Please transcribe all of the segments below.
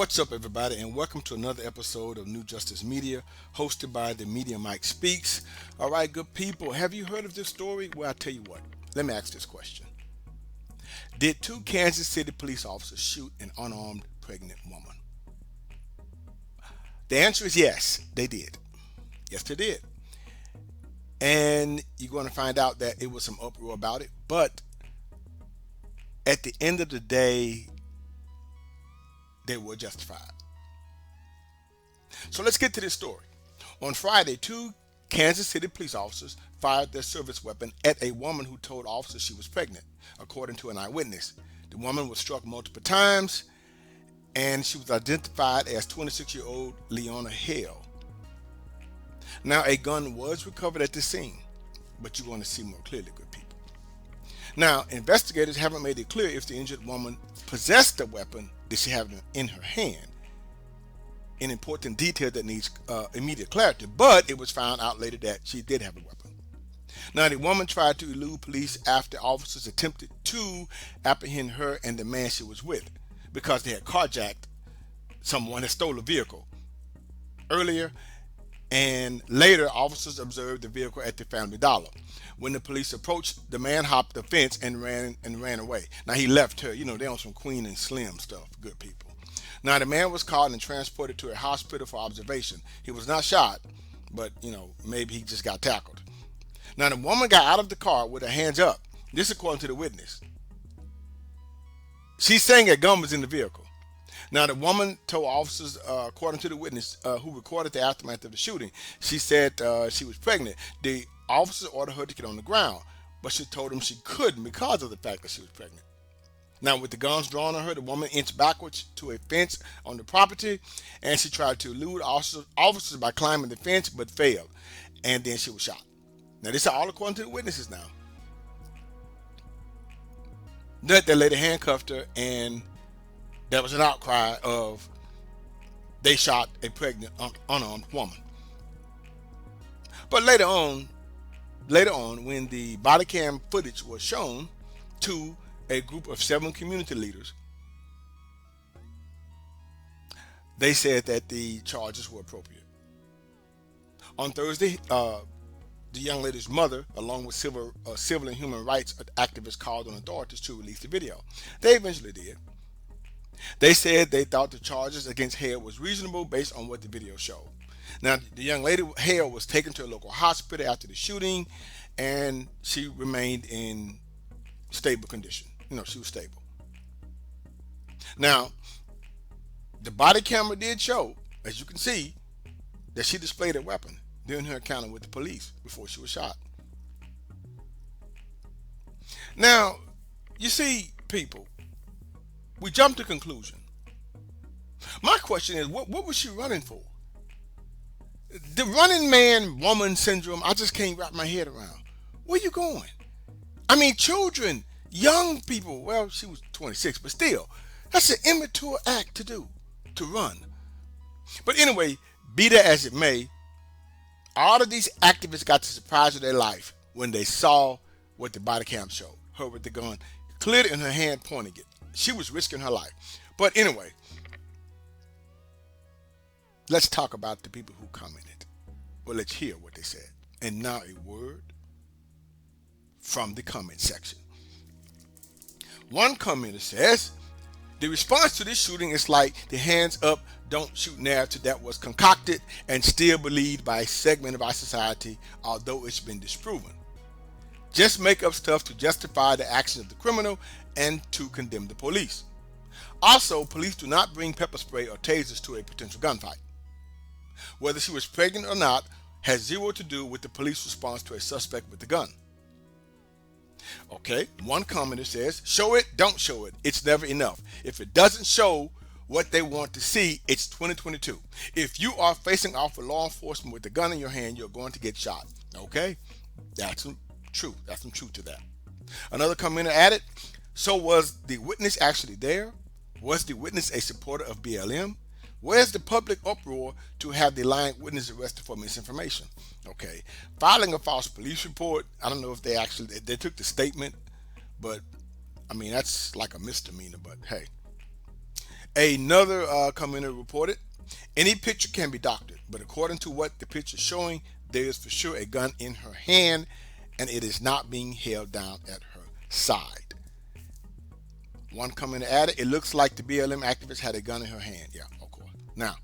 What's up, everybody, and welcome to another episode of New Justice Media, hosted by the Media Mike Speaks. All right, good people, have you heard of this story? Well, I tell you what, let me ask this question. Did two Kansas City police officers shoot an unarmed pregnant woman? The answer is yes, they did. Yes, they did. And you're going to find out that it was some uproar about it, but at the end of the day, they were justified. So let's get to this story. On Friday, two Kansas City police officers fired their service weapon at a woman who told officers she was pregnant, according to an eyewitness. The woman was struck multiple times, and she was identified as 26-year-old Leona Hale. Now, a gun was recovered at the scene, but you're going to see more clearly, good people. Now, investigators haven't made it clear if the injured woman possessed the weapon that she had in her hand, an important detail that needs immediate clarity, but it was found out later that she did have a weapon. Now, the woman tried to elude police after officers attempted to apprehend her and the man she was with because they had carjacked someone that stole a vehicle earlier, and later officers observed the vehicle at the Family Dollar. When the police approached, the man hopped the fence and ran away. Now he left her. They on some Queen and Slim stuff, good people. Now the man was caught and transported to a hospital for observation. He was not shot, but maybe he just got tackled. Now the woman got out of the car with her hands up. This according to the witness. She's saying a gun was in the vehicle. Now, the woman told officers, according to the witness who recorded the aftermath of the shooting, she said she was pregnant. The officers ordered her to get on the ground, but she told them she couldn't because of the fact that she was pregnant. Now, with the guns drawn on her, the woman inched backwards to a fence on the property, and she tried to elude officers by climbing the fence, but failed. And then she was shot. Now, this is all according to the witnesses now. That they later handcuffed her, and there was an outcry of they shot a pregnant unarmed woman. But later on, when the Bodycam footage was shown to a group of 7 community leaders, they said that the charges were appropriate. On Thursday, the young lady's mother, along with civil and human rights activists, called on authorities to release the video. They eventually did. They said they thought the charges against Hale was reasonable based on what the video showed. Now, the young lady, Hale, was taken to a local hospital after the shooting, and she remained in stable condition. She was stable. Now, the body camera did show, as you can see, that she displayed a weapon during her encounter with the police before she was shot. Now, you see, people, we jump to conclusion. My question is, what was she running for? The running man woman syndrome, I just can't wrap my head around. Where you going? I mean, children, young people, well, she was 26, but still, that's an immature act to do, to run. But anyway, be that as it may, all of these activists got the surprise of their life when they saw what the body cam showed. Her with the gun, clearly in her hand, pointing it. She was risking her life. But anyway, let's talk about the people who commented. Well, let's hear what they said. And now a word from the comment section. One commenter says, the response to this shooting is like the hands up, don't shoot narrative that was concocted and still believed by a segment of our society, although it's been disproven. Just make up stuff to justify the actions of the criminal and to condemn the police. Also, police do not bring pepper spray or tasers to a potential gunfight. Whether she was pregnant or not has zero to do with the police response to a suspect with a gun. Okay, one commenter says, show it, don't show it. It's never enough. If it doesn't show what they want to see, it's 2022. If you are facing off with law enforcement with a gun in your hand, you're going to get shot. Okay, that's some truth. That's some truth to that. Another commenter added, so was the witness actually there? Was the witness a supporter of BLM? Where's the public uproar to have the lying witness arrested for misinformation? Okay, filing a false police report, I don't know if they took the statement, but I mean, that's like a misdemeanor, but hey. Another commenter reported, any picture can be doctored, but according to what the picture is showing, there is for sure a gun in her hand, and it is not being held down at her side. One commenter added, it looks like the BLM activist had a gun in her hand. Yeah, of course. Now,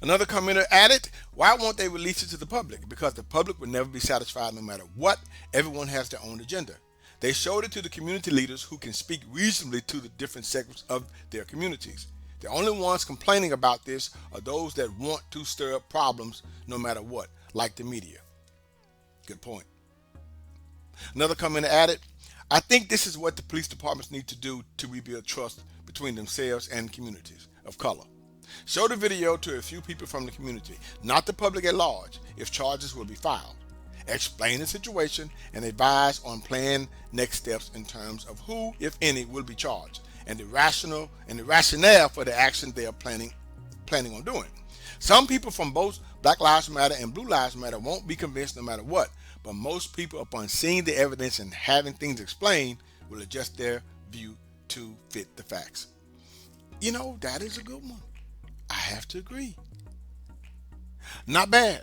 another commenter added, why won't they release it to the public? Because the public will never be satisfied no matter what. Everyone has their own agenda. They showed it to the community leaders who can speak reasonably to the different segments of their communities. The only ones complaining about this are those that want to stir up problems no matter what, like the media. Good point. Another commenter added, I think this is what the police departments need to do to rebuild trust between themselves and communities of color. Show the video to a few people from the community, not the public at large, if charges will be filed. Explain the situation and advise on planned next steps in terms of who, if any, will be charged and the rationale for the action they are planning on doing. Some people from both Black Lives Matter and Blue Lives Matter won't be convinced no matter what, but most people, upon seeing the evidence and having things explained, will adjust their view to fit the facts. You know, that is a good one. I have to agree. Not bad.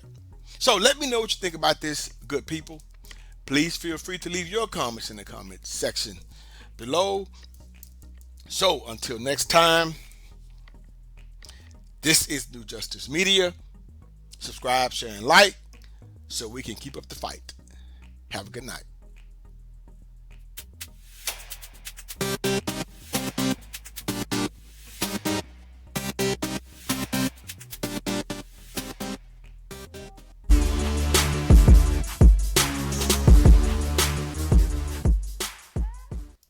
So let me know what you think about this, good people. Please feel free to leave your comments in the comments section below. So until next time, this is New Justice Media. Subscribe, share, and like so we can keep up the fight. Have a good night.